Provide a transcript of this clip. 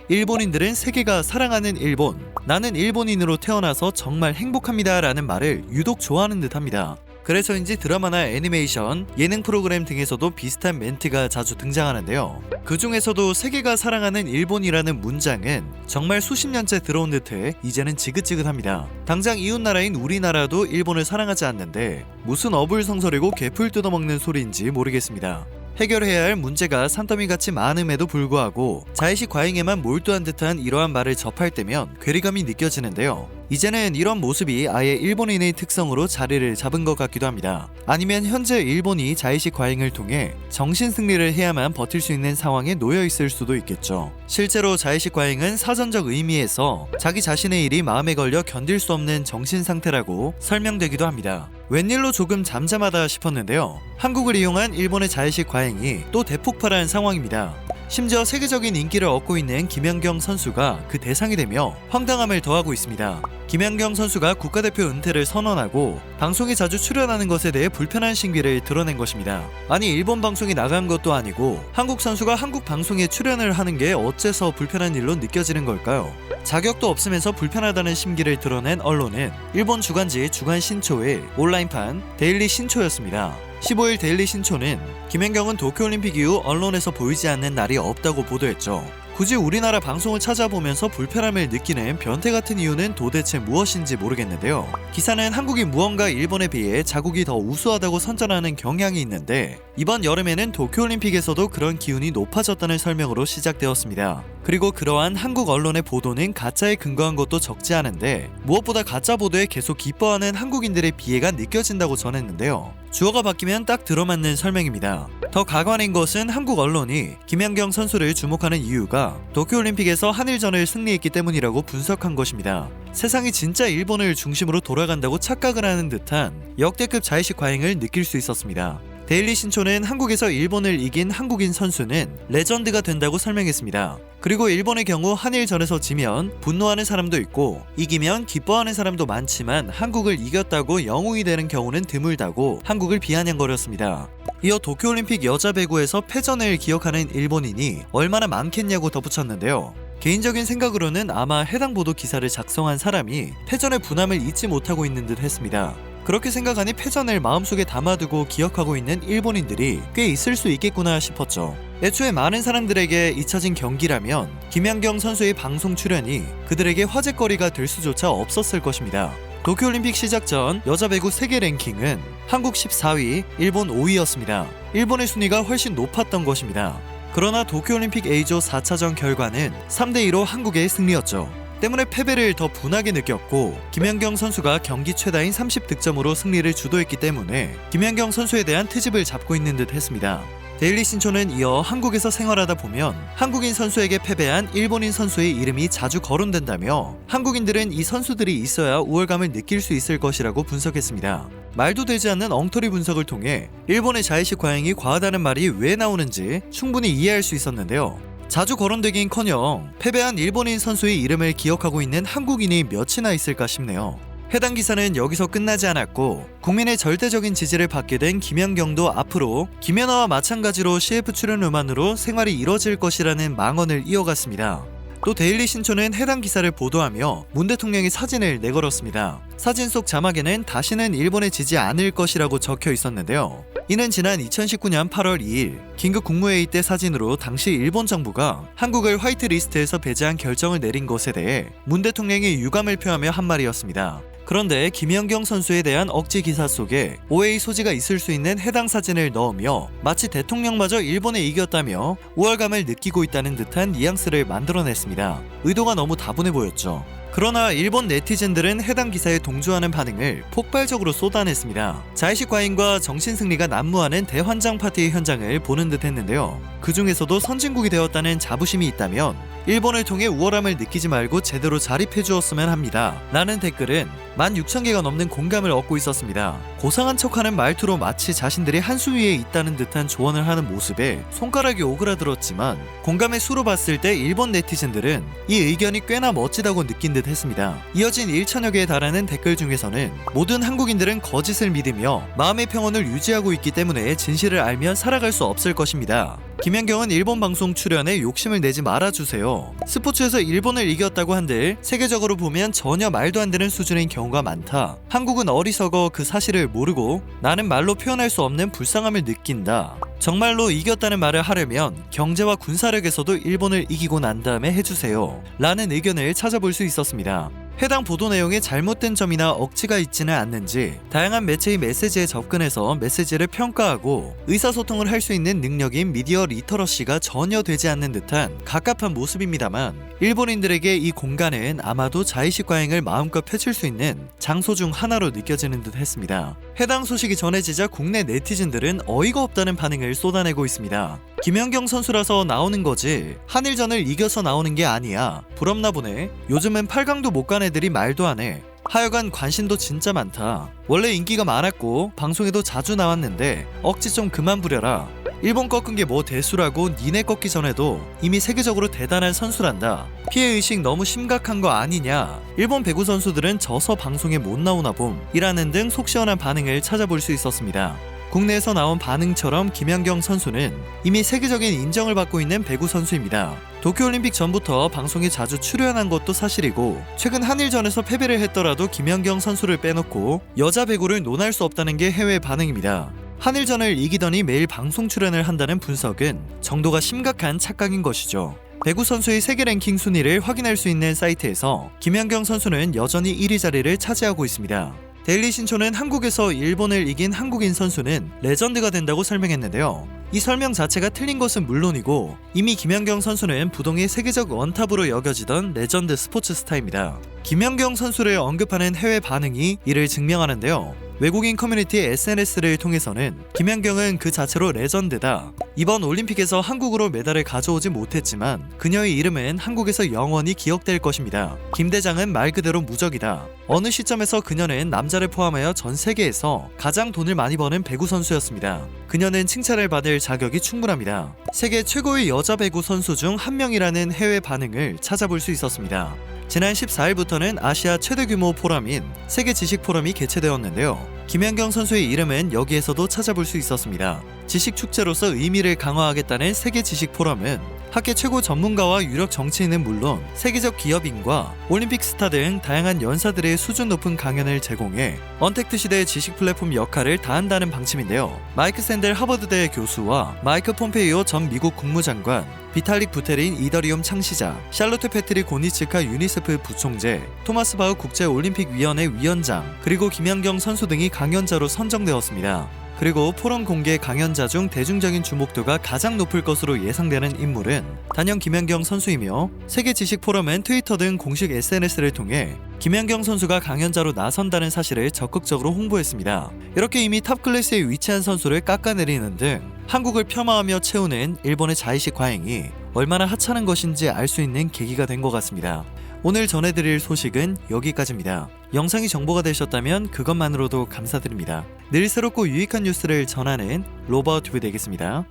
일본인들은 세계가 사랑하는 일본, 나는 일본인으로 태어나서 정말 행복합니다 라는 말을 유독 좋아하는 듯합니다. 그래서인지 드라마나 애니메이션, 예능 프로그램 등에서도 비슷한 멘트가 자주 등장하는데요. 그 중에서도 세계가 사랑하는 일본이라는 문장은 정말 수십 년째 들어온 듯해 이제는 지긋지긋합니다. 당장 이웃나라인 우리나라도 일본을 사랑하지 않는데 무슨 어불성설이고 개풀 뜯어먹는 소리인지 모르겠습니다. 해결해야 할 문제가 산더미같이 많음에도 불구하고 자의식 과잉에만 몰두한 듯한 이러한 말을 접할 때면 괴리감이 느껴지는데요. 이제는 이런 모습이 아예 일본인의 특성으로 자리를 잡은 것 같기도 합니다. 아니면 현재 일본이 자의식 과잉을 통해 정신 승리를 해야만 버틸 수 있는 상황에 놓여 있을 수도 있겠죠. 실제로 자의식 과잉은 사전적 의미에서 자기 자신의 일이 마음에 걸려 견딜 수 없는 정신 상태라고 설명되기도 합니다. 웬일로 조금 잠잠하다 싶었는데요. 한국을 이용한 일본의 자의식 과잉이 또 대폭발한 상황입니다. 심지어 세계적인 인기를 얻고 있는 김연경 선수가 그 대상이 되며 황당함을 더하고 있습니다. 김연경 선수가 국가대표 은퇴를 선언하고 방송에 자주 출연하는 것에 대해 불편한 심기를 드러낸 것입니다. 아니 일본 방송에 나간 것도 아니고 한국 선수가 한국 방송에 출연을 하는 게 어째서 불편한 일로 느껴지는 걸까요? 자격도 없으면서 불편하다는 심기를 드러낸 언론은 일본 주간지 주간신초의 온라인판 데일리 신초였습니다. 15일 데일리 신초는 김연경은 도쿄올림픽 이후 언론에서 보이지 않는 날이 없다고 보도했죠. 굳이 우리나라 방송을 찾아보면서 불편함을 느끼는 변태 같은 이유는 도대체 무엇인지 모르겠는데요. 기사는 한국이 무언가 일본에 비해 자국이 더 우수하다고 선전하는 경향이 있는데 이번 여름에는 도쿄올림픽에서도 그런 기운이 높아졌다는 설명으로 시작되었습니다. 그리고 그러한 한국 언론의 보도는 가짜에 근거한 것도 적지 않은데 무엇보다 가짜 보도에 계속 기뻐하는 한국인들의 비애가 느껴진다고 전했는데요. 주어가 바뀌면 딱 들어맞는 설명입니다. 더 가관인 것은 한국 언론이 김연경 선수를 주목하는 이유가 도쿄올림픽에서 한일전을 승리했기 때문이라고 분석한 것입니다. 세상이 진짜 일본을 중심으로 돌아간다고 착각을 하는 듯한 역대급 자의식 과잉을 느낄 수 있었습니다. 데일리 신초는 한국에서 일본을 이긴 한국인 선수는 레전드가 된다고 설명했습니다. 그리고 일본의 경우 한일전에서 지면 분노하는 사람도 있고 이기면 기뻐하는 사람도 많지만 한국을 이겼다고 영웅이 되는 경우는 드물다고 한국을 비아냥거렸습니다. 이어 도쿄올림픽 여자 배구에서 패전을 기억하는 일본인이 얼마나 많겠냐고 덧붙였는데요. 개인적인 생각으로는 아마 해당 보도 기사를 작성한 사람이 패전의 분함을 잊지 못하고 있는 듯 했습니다. 그렇게 생각하니 패전을 마음속에 담아두고 기억하고 있는 일본인들이 꽤 있을 수 있겠구나 싶었죠. 애초에 많은 사람들에게 잊혀진 경기라면 김연경 선수의 방송 출연이 그들에게 화제거리가 될 수조차 없었을 것입니다. 도쿄올림픽 시작 전 여자 배구 세계 랭킹은 한국 14위, 일본 5위였습니다. 일본의 순위가 훨씬 높았던 것입니다. 그러나 도쿄올림픽 A조 4차전 결과는 3대2로 한국의 승리였죠. 때문에 패배를 더 분하게 느꼈고 김연경 선수가 경기 최다인 30득점으로 승리를 주도했기 때문에 김연경 선수에 대한 트집을 잡고 있는 듯 했습니다. 데일리 신초는 이어 한국에서 생활하다 보면 한국인 선수에게 패배한 일본인 선수의 이름이 자주 거론된다며 한국인들은 이 선수들이 있어야 우월감을 느낄 수 있을 것이라고 분석했습니다. 말도 되지 않는 엉터리 분석을 통해 일본의 자의식 과잉이 과하다는 말이 왜 나오는지 충분히 이해할 수 있었는데요. 자주 거론되긴커녕 패배한 일본인 선수의 이름을 기억하고 있는 한국인이 몇이나 있을까 싶네요. 해당 기사는 여기서 끝나지 않았고 국민의 절대적인 지지를 받게 된 김연경도 앞으로 김연아와 마찬가지로 CF 출연 음악으로 생활이 이뤄질 것이라는 망언을 이어갔습니다. 또 데일리 신초는 해당 기사를 보도하며 문 대통령의 사진을 내걸었습니다. 사진 속 자막에는 다시는 일본에 지지 않을 것이라고 적혀 있었는데요. 이는 지난 2019년 8월 2일 긴급 국무회의 때 사진으로 당시 일본 정부가 한국을 화이트리스트에서 배제한 결정을 내린 것에 대해 문 대통령이 유감을 표하며 한 말이었습니다. 그런데 김연경 선수에 대한 억지 기사 속에 오해의 소지가 있을 수 있는 해당 사진을 넣으며 마치 대통령마저 일본에 이겼다며 우월감을 느끼고 있다는 듯한 뉘앙스를 만들어냈습니다. 의도가 너무 다분해 보였죠. 그러나 일본 네티즌들은 해당 기사에 동조하는 반응을 폭발적으로 쏟아냈습니다. 자의식 과잉과 정신승리가 난무하는 대환장 파티의 현장을 보는 듯 했는데요. 그 중에서도 선진국이 되었다는 자부심이 있다면 일본을 통해 우월함을 느끼지 말고 제대로 자립해 주었으면 합니다. 라는 댓글은 16,000개가 넘는 공감을 얻고 있었습니다. 고상한 척하는 말투로 마치 자신들이 한 수 위에 있다는 듯한 조언을 하는 모습에 손가락이 오그라들었지만 공감의 수로 봤을 때 일본 네티즌들은 이 의견이 꽤나 멋지다고 느낀 듯 했습니다. 이어진 1,000여 개에 달하는 댓글 중에서는 모든 한국인들은 거짓을 믿으며 마음의 평온을 유지하고 있기 때문에 진실을 알면 살아갈 수 없을 것입니다. 김연경은 일본 방송 출연에 욕심을 내지 말아주세요. 스포츠에서 일본을 이겼다고 한들 세계적으로 보면 전혀 말도 안 되는 수준인 경우가 많다. 한국은 어리석어 그 사실을 모르고 나는 말로 표현할 수 없는 불쌍함을 느낀다. 정말로 이겼다는 말을 하려면 경제와 군사력에서도 일본을 이기고 난 다음에 해주세요. 라는 의견을 찾아볼 수 있었습니다. 해당 보도 내용에 잘못된 점이나 억지가 있지는 않는지 다양한 매체의 메시지에 접근해서 메시지를 평가하고 의사소통을 할 수 있는 능력인 미디어 리터러시가 전혀 되지 않는 듯한 갑갑한 모습입니다만 일본인들에게 이 공간은 아마도 자의식 과잉을 마음껏 펼칠 수 있는 장소 중 하나로 느껴지는 듯 했습니다. 해당 소식이 전해지자 국내 네티즌들은 어이가 없다는 반응을 쏟아내고 있습니다. 김연경 선수라서 나오는 거지 한일전을 이겨서 나오는 게 아니야. 부럽나 보네. 요즘은 8강도 못 간 애들이 말도 안 해. 하여간 관심도 진짜 많다. 원래 인기가 많았고 방송에도 자주 나왔는데 억지 좀 그만 부려라. 일본 꺾은 게 뭐 대수라고 니네 꺾기 전에도 이미 세계적으로 대단한 선수란다. 피해의식 너무 심각한 거 아니냐. 일본 배구 선수들은 져서 방송에 못 나오나 봄. 이라는 등 속 시원한 반응을 찾아볼 수 있었습니다. 국내에서 나온 반응처럼 김연경 선수는 이미 세계적인 인정을 받고 있는 배구 선수입니다. 도쿄올림픽 전부터 방송에 자주 출연한 것도 사실이고 최근 한일전에서 패배를 했더라도 김연경 선수를 빼놓고 여자 배구를 논할 수 없다는 게 해외 반응입니다. 한일전을 이기더니 매일 방송 출연을 한다는 분석은 정도가 심각한 착각인 것이죠. 배구 선수의 세계 랭킹 순위를 확인할 수 있는 사이트에서 김연경 선수는 여전히 1위 자리를 차지하고 있습니다. 데일리 신초는 한국에서 일본을 이긴 한국인 선수는 레전드가 된다고 설명했는데요. 이 설명 자체가 틀린 것은 물론이고 이미 김연경 선수는 부동의 세계적 원탑으로 여겨지던 레전드 스포츠 스타입니다. 김연경 선수를 언급하는 해외 반응이 이를 증명하는데요. 외국인 커뮤니티 SNS를 통해서는 김연경은 그 자체로 레전드다. 이번 올림픽에서 한국으로 메달을 가져오지 못했지만 그녀의 이름은 한국에서 영원히 기억될 것입니다. 김 대장은 말 그대로 무적이다. 어느 시점에서 그녀는 남자를 포함하여 전 세계에서 가장 돈을 많이 버는 배구 선수였습니다. 그녀는 칭찬을 받을 자격이 충분합니다. 세계 최고의 여자 배구 선수 중 한 명이라는 해외 반응을 찾아볼 수 있었습니다. 지난 14일부터는 아시아 최대 규모 포럼인 세계 지식 포럼이 개최되었는데요. 김연경 선수의 이름은 여기에서도 찾아볼 수 있었습니다. 지식 축제로서 의미를 강화하겠다는 세계 지식 포럼은 학계 최고 전문가와 유력 정치인은 물론 세계적 기업인과 올림픽 스타 등 다양한 연사들의 수준 높은 강연을 제공해 언택트 시대의 지식 플랫폼 역할을 다한다는 방침인데요. 마이크 샌델 하버드대 교수와 마이크 폼페이오 전 미국 국무장관, 비탈릭 부테린 이더리움 창시자, 샬로트 패트리 고니츠카 유니세프 부총재, 토마스 바흐 국제올림픽위원회 위원장, 그리고 김연경 선수 등이 강연자로 선정되었습니다. 그리고 포럼 공개 강연자 중 대중적인 주목도가 가장 높을 것으로 예상되는 인물은 단연 김연경 선수이며 세계 지식 포럼은 트위터 등 공식 SNS를 통해 김연경 선수가 강연자로 나선다는 사실을 적극적으로 홍보했습니다. 이렇게 이미 탑 클래스에 위치한 선수를 깎아내리는 등 한국을 폄하하며 채우는 일본의 자의식 과잉이 얼마나 하찮은 것인지 알 수 있는 계기가 된 것 같습니다. 오늘 전해드릴 소식은 여기까지입니다. 영상이 정보가 되셨다면 그것만으로도 감사드립니다. 늘 새롭고 유익한 뉴스를 전하는 로버튜브 되겠습니다.